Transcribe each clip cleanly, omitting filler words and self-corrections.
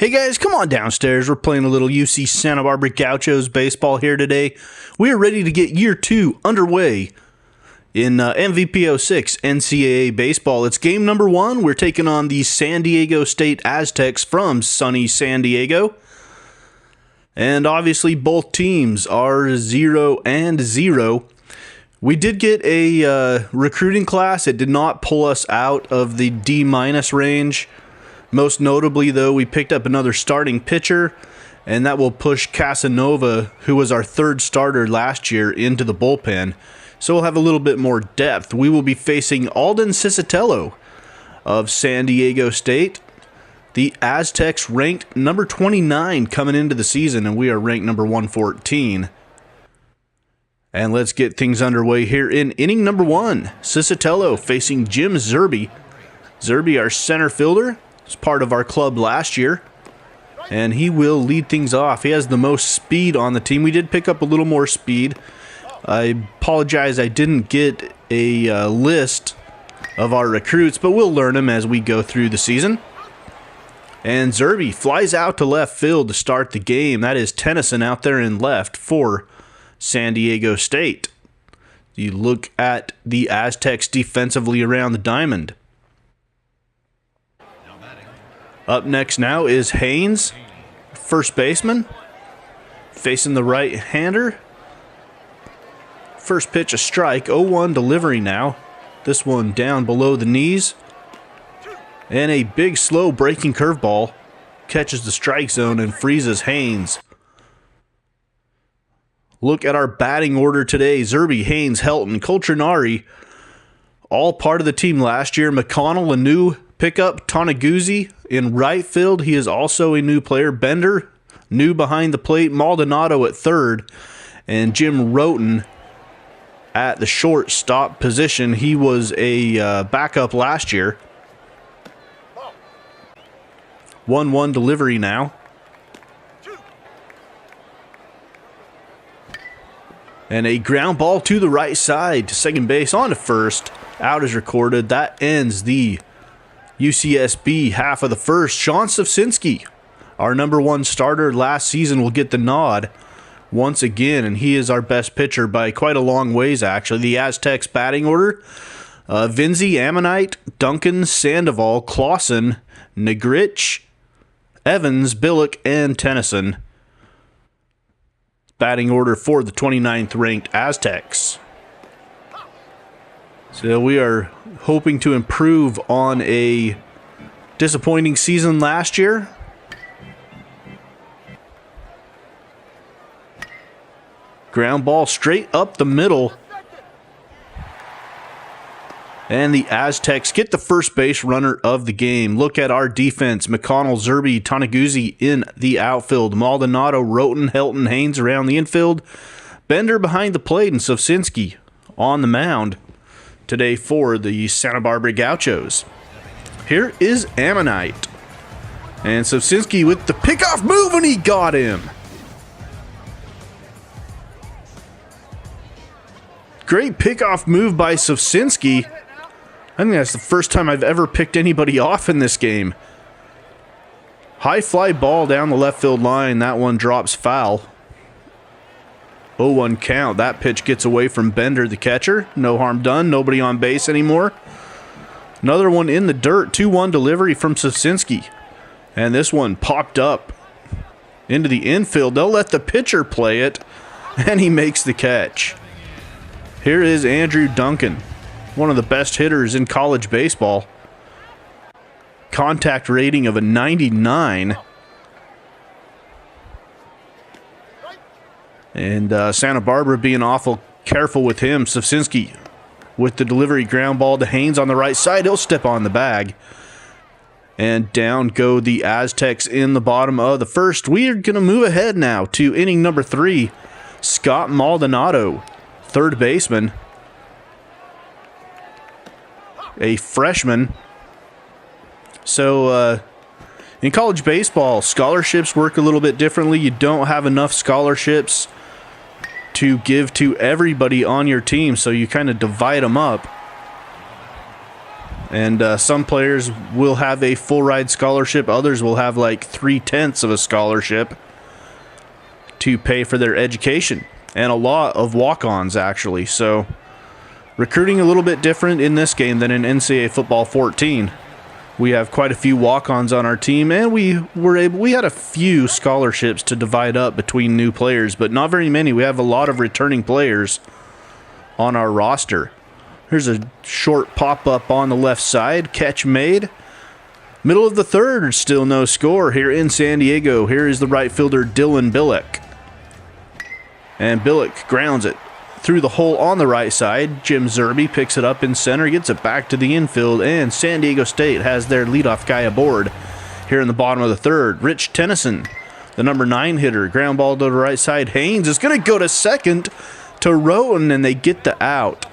Hey guys, come on downstairs. We're playing a little UC Santa Barbara Gauchos baseball here today. We are ready to get year 2 underway in MVP 06 NCAA baseball. It's game number 1. We're taking on the San Diego State Aztecs from sunny San Diego. And obviously both teams are 0-0. We did get a recruiting class. It did not pull us out of the D- range. Most notably, though, we picked up another starting pitcher, and that will push Casanova, who was our third starter last year, into the bullpen. So we'll have a little bit more depth. We will be facing Alden Cicitello of San Diego State. The Aztecs ranked number 29 coming into the season, and we are ranked number 114. And let's get things underway here in inning number 1. Cicitello facing Jim Zerby. Zerby, our center fielder, is part of our club last year, and he will lead things off. He has the most speed on the team. We did pick up a little more speed. I apologize I didn't get a list of our recruits, but we'll learn them as we go through the season. And Zerby flies out to left field to start the game. That is Tennyson out there in left for San Diego State. You look at the Aztecs defensively around the diamond. Up next now is Haynes, first baseman, facing the right-hander. First pitch a strike, 0-1 delivery now. This one down below the knees. And a big slow breaking curveball catches the strike zone and freezes Haynes. Look at our batting order today. Zerby, Haynes, Helton, Coltrinari, all part of the team last year. McConnell, a new pickup. Tanaguzzi in right field. He is also a new player. Bender, new behind the plate. Maldonado at third. And Jim Roten at the shortstop position. He was a backup last year. 1-1 delivery now. And a ground ball to the right side to second base on to first. Out is recorded. That ends the UCSB half of the first. Sean Savcinski, our number 1 starter last season, will get the nod once again, and he is our best pitcher by quite a long ways, actually. The Aztecs batting order: Vinzi, Ammonite, Duncan, Sandoval, Clausen, Negrich, Evans, Billick, and Tennyson. Batting order for the 29th ranked Aztecs. So we are hoping to improve on a disappointing season last year. Ground ball straight up the middle. And the Aztecs get the first base runner of the game. Look at our defense. McConnell, Zerby, Tanaguzzi in the outfield. Maldonado, Roten, Helton, Haynes around the infield. Bender behind the plate, and Savcinski on the mound today for the Santa Barbara Gauchos. Here is Ammonite. And Savcinski with the pickoff move, and he got him. Great pickoff move by Savcinski. I think that's the first time I've ever picked anybody off in this game. High fly ball down the left field line. That one drops foul. 0-1 count. That pitch gets away from Bender, the catcher. No harm done. Nobody on base anymore. Another one in the dirt. 2-1 delivery from Savcinski. And this one popped up into the infield. They'll let the pitcher play it, and he makes the catch. Here is Andrew Duncan, one of the best hitters in college baseball. Contact rating of a 99. And Santa Barbara being awful careful with him. Savcinski with the delivery, ground ball to Haynes on the right side. He'll step on the bag. And down go the Aztecs in the bottom of the first. We are going to move ahead now to inning number 3. Scott Maldonado, third baseman. A freshman. So in college baseball, scholarships work a little bit differently. You don't have enough scholarships to give to everybody on your team, so you kind of divide them up. And some players will have a full ride scholarship. Others will have like 3/10 of a scholarship to pay for their education. And a lot of walk-ons, actually. So recruiting a little bit different in this game than in NCAA Football 14. We have quite a few walk-ons on our team, and we had a few scholarships to divide up between new players, but not very many. We have a lot of returning players on our roster. Here's a short pop-up on the left side. Catch made. Middle of the third, still no score here in San Diego. Here is the right fielder, Dylan Billick. And Billick grounds it through the hole on the right side. Jim Zerby picks it up in center, gets it back to the infield, and San Diego State has their leadoff guy aboard here in the bottom of the third. Rich Tennyson, the number 9 hitter, ground ball to the right side. Haynes is going to go to second to Roten, and they get the out.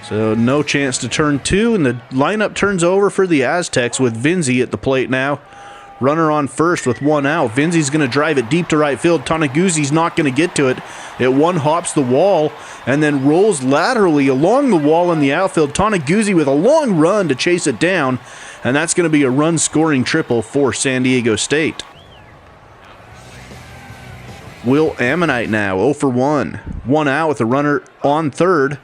So no chance to turn 2, and the lineup turns over for the Aztecs with Vinzi at the plate now. Runner on first with 1 out. Vinzi's going to drive it deep to right field. Tanaguzzi's not going to get to it. It one-hops the wall and then rolls laterally along the wall in the outfield. Tanaguzzi with a long run to chase it down, and that's going to be a run-scoring triple for San Diego State. Will Ammonite now, 0 for 1. 1 out with a runner on third.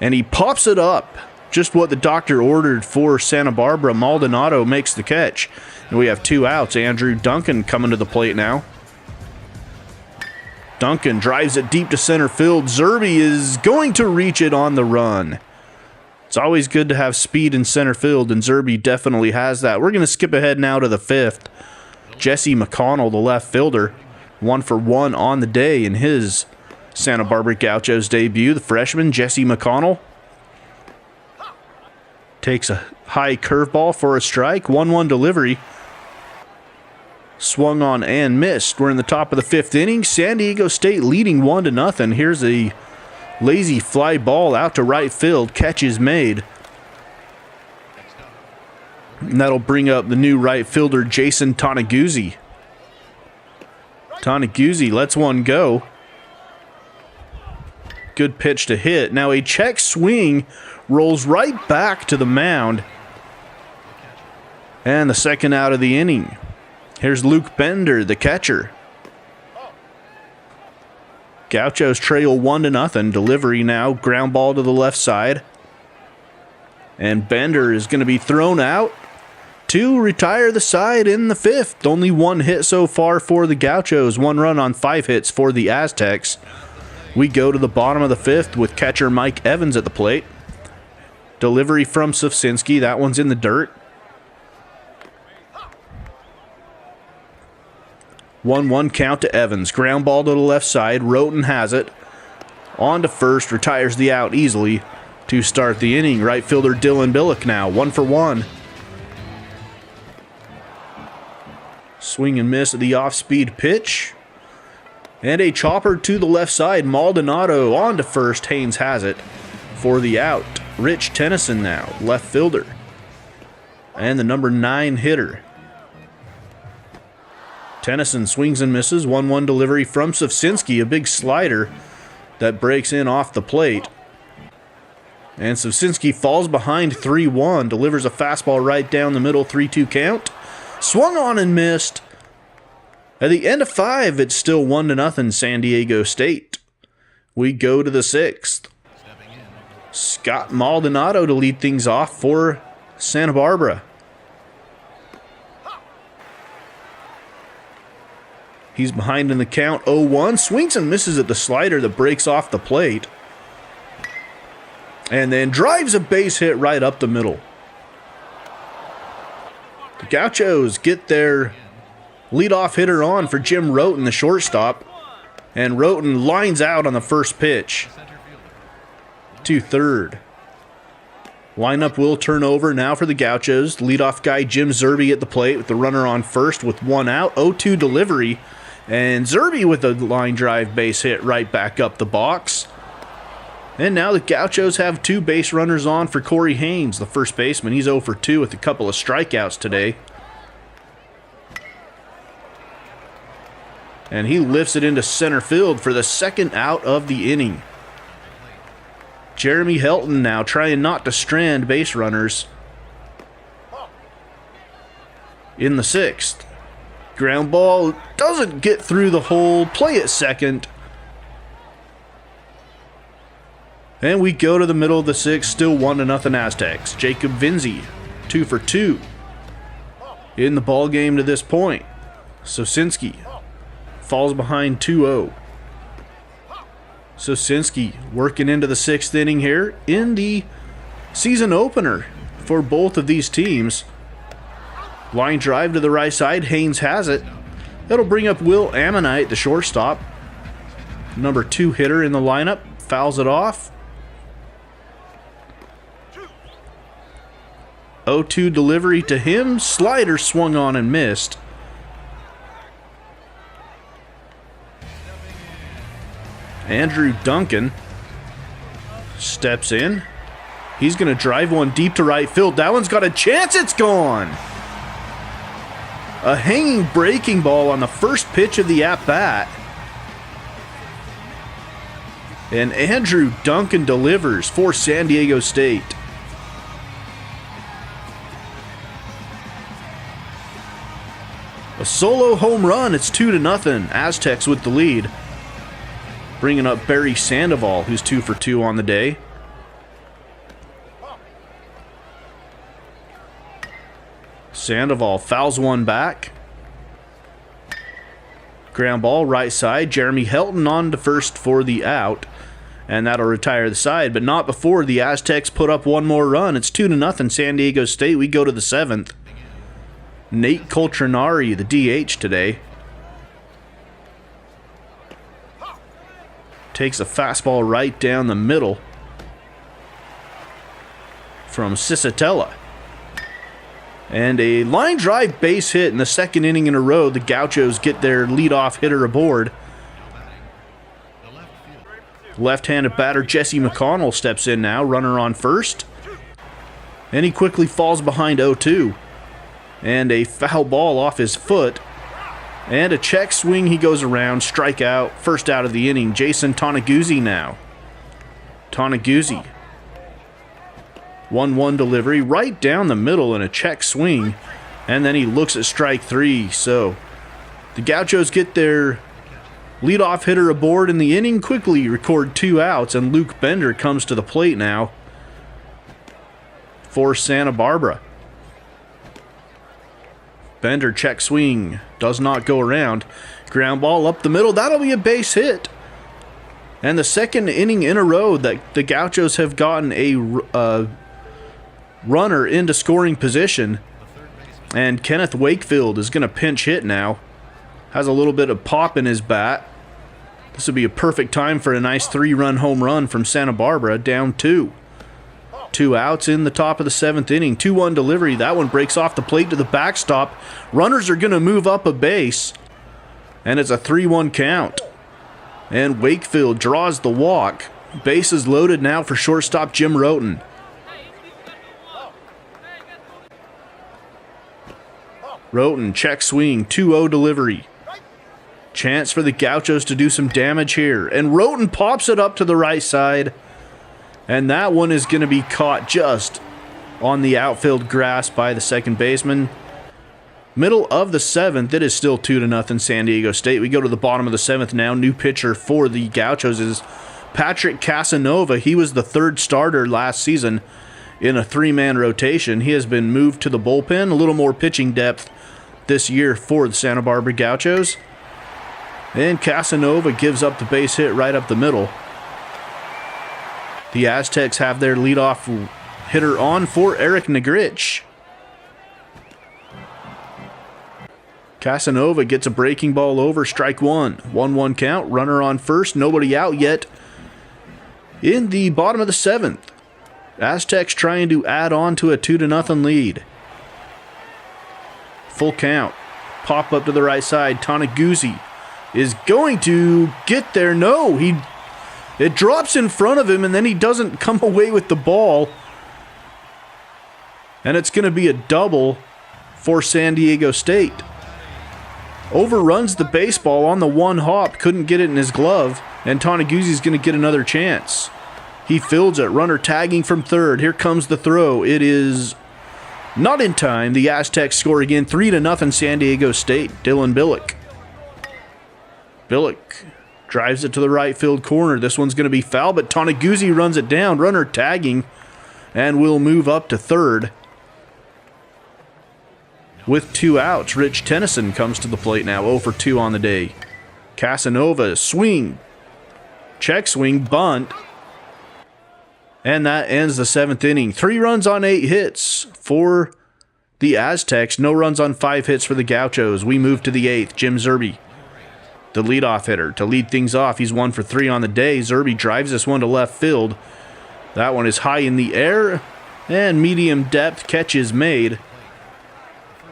And he pops it up. Just what the doctor ordered for Santa Barbara. Maldonado makes the catch. And we have 2 outs. Andrew Duncan coming to the plate now. Duncan drives it deep to center field. Zerby is going to reach it on the run. It's always good to have speed in center field, and Zerby definitely has that. We're going to skip ahead now to the 5th. Jesse McConnell, the left fielder, 1 for 1 on the day in his Santa Barbara Gauchos debut. The freshman, Jesse McConnell, takes a high curveball for a strike. 1-1 delivery. Swung on and missed. We're in the top of the 5th inning. San Diego State leading 1-0. Here's a lazy fly ball out to right field. Catch is made. And that'll bring up the new right fielder, Jason Tanaguzzi. Tanaguzzi lets one go. Good pitch to hit. Now a check swing rolls right back to the mound. And the second out of the inning. Here's Luke Bender, the catcher. Gauchos trail 1-0. Delivery now. Ground ball to the left side. And Bender is going to be thrown out to retire the side in the 5th. Only 1 hit so far for the Gauchos. 1 run on 5 hits for the Aztecs. We go to the bottom of the 5th with catcher Mike Evans at the plate. Delivery from Sufsinski. That one's in the dirt. 1-1 count to Evans. Ground ball to the left side. Roten has it. On to first. Retires the out easily to start the inning. Right fielder Dylan Billick now. 1 for 1. Swing and miss at the off-speed pitch. And a chopper to the left side. Maldonado on to first. Haynes has it for the out. Rich Tennyson now, left fielder. And the number 9 hitter. Tennyson swings and misses. 1-1 delivery from Sufsinski. A big slider that breaks in off the plate. And Sufsinski falls behind 3-1. Delivers a fastball right down the middle. 3-2 count. Swung on and missed. At the end of 5, it's still 1-0 San Diego State. We go to the 6th. Scott Maldonado to lead things off for Santa Barbara. He's behind in the count, 0-1. Swings and misses at the slider that breaks off the plate. And then drives a base hit right up the middle. The Gauchos get their leadoff hitter on for Jim Roten, the shortstop. And Roten lines out on the first pitch to third. Lineup will turn over now for the Gauchos. Leadoff guy Jim Zerby at the plate with the runner on first with 1 out. 0-2 delivery. And Zerby with a line drive base hit right back up the box. And now the Gauchos have 2 base runners on for Corey Haynes, the first baseman. He's 0 for 2 with a couple of strikeouts today. And he lifts it into center field for the second out of the inning. Jeremy Helton now trying not to strand base runners in the 6th. Ground ball doesn't get through the hole. Play at second. And we go to the middle of the 6th. Still 1-0 Aztecs. Jacob Vinzi, 2 for 2 in the ball game to this point. Sosinski falls behind 2-0. Sosinski working into the 6th inning here in the season opener for both of these teams. Line drive to the right side. Haynes has it. That'll bring up Will Ammonite, the shortstop. Number 2 hitter in the lineup. Fouls it off. 0-2 delivery to him. Slider swung on and missed. Andrew Duncan steps in. He's going to drive one deep to right field. That one's got a chance. It's gone. A hanging breaking ball on the first pitch of the at-bat. And Andrew Duncan delivers for San Diego State. A solo home run. It's 2-0. Aztecs with the lead. Bringing up Barry Sandoval, who's 2 for 2 on the day. Sandoval fouls one back. Ground ball, right side. Jeremy Helton on to first for the out. And that'll retire the side, but not before the Aztecs put up one more run. It's 2-0 San Diego State. We go to the 7th. Nate Coltrinari, the DH today. Takes a fastball right down the middle from Cicatella. And a line drive base hit in the 2nd inning in a row. The Gauchos get their leadoff hitter aboard. Left-handed batter Jesse McConnell steps in now, runner on first. And he quickly falls behind 0-2. And a foul ball off his foot. And a check swing, he goes around, strikeout, first out of the inning. Jason Tanaguzzi now. Tanaguzzi. 1-1 delivery, right down the middle in a check swing. And then he looks at strike 3. So the Gauchos get their leadoff hitter aboard in the inning, quickly record 2 outs, and Luke Bender comes to the plate now for Santa Barbara. Bender check swing, does not go around. Ground ball up the middle, that'll be a base hit. And the 2nd inning in a row that the Gauchos have gotten a runner into scoring position. And Kenneth Wakefield is going to pinch hit now. Has a little bit of pop in his bat. This would be a perfect time for a nice 3-run home run from Santa Barbara, down 2. 2 outs in the top of the 7th inning. 2-1 delivery. That one breaks off the plate to the backstop. Runners are going to move up a base. And it's a 3-1 count. And Wakefield draws the walk. Bases loaded now for shortstop Jim Roten. Roten check swing. 2-0 delivery. Chance for the Gauchos to do some damage here. And Roten pops it up to the right side. And that one is going to be caught just on the outfield grass by the second baseman. Middle of the 7th, it is still 2-0 San Diego State. We go to the bottom of the 7th now. New pitcher for the Gauchos is Patrick Casanova. He was the 3rd starter last season in a 3-man rotation. He has been moved to the bullpen. A little more pitching depth this year for the Santa Barbara Gauchos. And Casanova gives up the base hit right up the middle. The Aztecs have their leadoff hitter on for Eric Negrich. Casanova gets a breaking ball over, strike 1. 1-1 count, runner on first, nobody out yet. In the bottom of the 7th, Aztecs trying to add on to a 2-0 lead. Full count, pop up to the right side. Tanaguzzi is going to get there. No, it drops in front of him, and then he doesn't come away with the ball. And it's going to be a double for San Diego State. Overruns the baseball on the one hop, couldn't get it in his glove, and Tanaguzzi's going to get another chance. He fields it. Runner tagging from third. Here comes the throw. It is not in time. The Aztecs score again. 3-0 San Diego State. Dylan Billick. Billick drives it to the right field corner. This one's going to be foul, but Toneguzzi runs it down. Runner tagging and will move up to third. With 2 outs, Rich Tennyson comes to the plate now. 0 for 2 on the day. Casanova, swing. Check swing, bunt. And that ends the 7th inning. 3 runs on 8 hits for the Aztecs. No runs on 5 hits for the Gauchos. We move to the 8th. Jim Zerbe, the leadoff hitter. To lead things off, he's 1 for 3 on the day. Zerbe drives this one to left field. That one is high in the air. And medium depth catch is made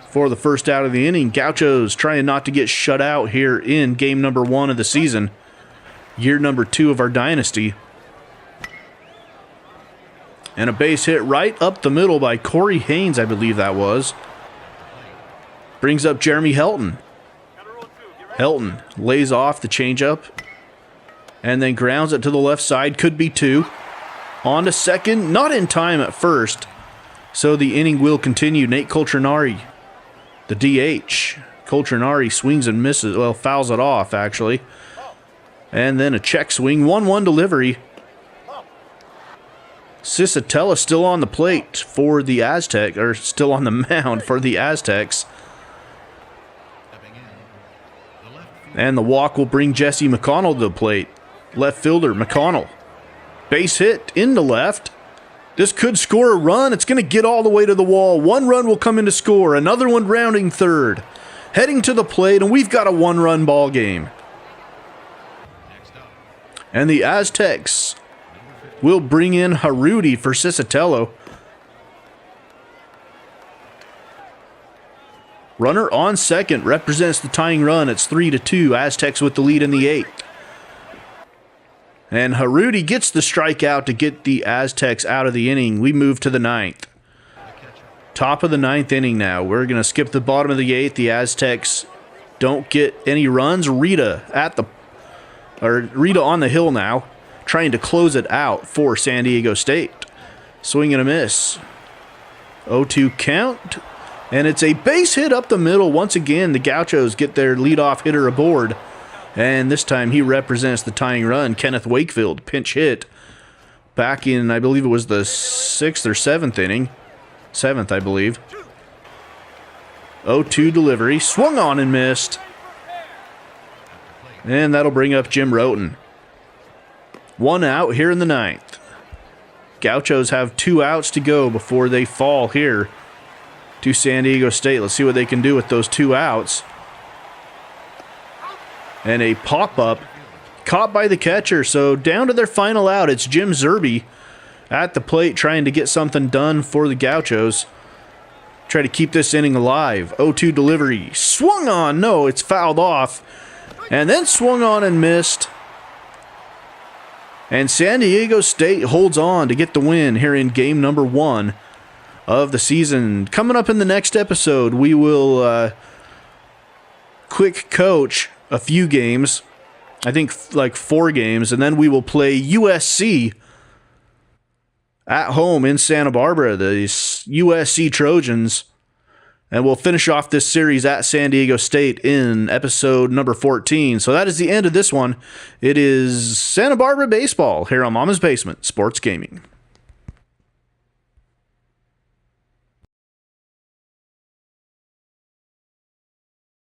for the first out of the inning. Gauchos trying not to get shut out here in game number 1 of the season. Year number 2 of our dynasty. And a base hit right up the middle by Corey Haynes, I believe that was. Brings up Jeremy Helton. Helton lays off the changeup and then grounds it to the left side. Could be 2. On to second. Not in time at first. So the inning will continue. Nate Coltrinari, the DH. Coltrinari swings and misses. Well, fouls it off, actually. And then a check swing. 1-1 delivery. Cicatella still on the plate for the Aztecs, or still on the mound for the Aztecs. And the walk will bring Jesse McConnell to the plate. Left fielder, McConnell. Base hit into left. This could score a run. It's going to get all the way to the wall. 1 run will come in to score. Another one rounding third. Heading to the plate, and we've got a 1-run ball game. And the Aztecs will bring in Harudi for Cicatello. Runner on second represents the tying run. It's 3-2. Aztecs with the lead in the 8th. And Harudi gets the strikeout to get the Aztecs out of the inning. We move to the 9th. Top of the 9th inning now. We're going to skip the bottom of the 8th. The Aztecs don't get any runs. Rita on the hill now, trying to close it out for San Diego State. Swing and a miss. 0-2 count. And it's a base hit up the middle. Once again, the Gauchos get their leadoff hitter aboard. And this time he represents the tying run. Kenneth Wakefield, pinch hit. Back in, I believe it was the 6th or 7th inning. 7th, I believe. 0-2 delivery. Swung on and missed. And that'll bring up Jim Roten. 1 out here in the 9th. Gauchos have 2 outs to go before they fall here to San Diego State. Let's see what they can do with those 2 outs. And a pop-up caught by the catcher. So down to their final out. It's Jim Zerbe at the plate trying to get something done for the Gauchos. Try to keep this inning alive. 0-2 delivery. Swung on. No, it's fouled off. And then swung on and missed. And San Diego State holds on to get the win here in game number 1 of the season. Coming up in the next episode, we will quick coach a few games. I think like 4 games. And then we will play USC at home in Santa Barbara, the USC Trojans. And we'll finish off this series at San Diego State in episode number 14. So that is the end of this one. It is Santa Barbara baseball here on Mama's Basement Sports Gaming.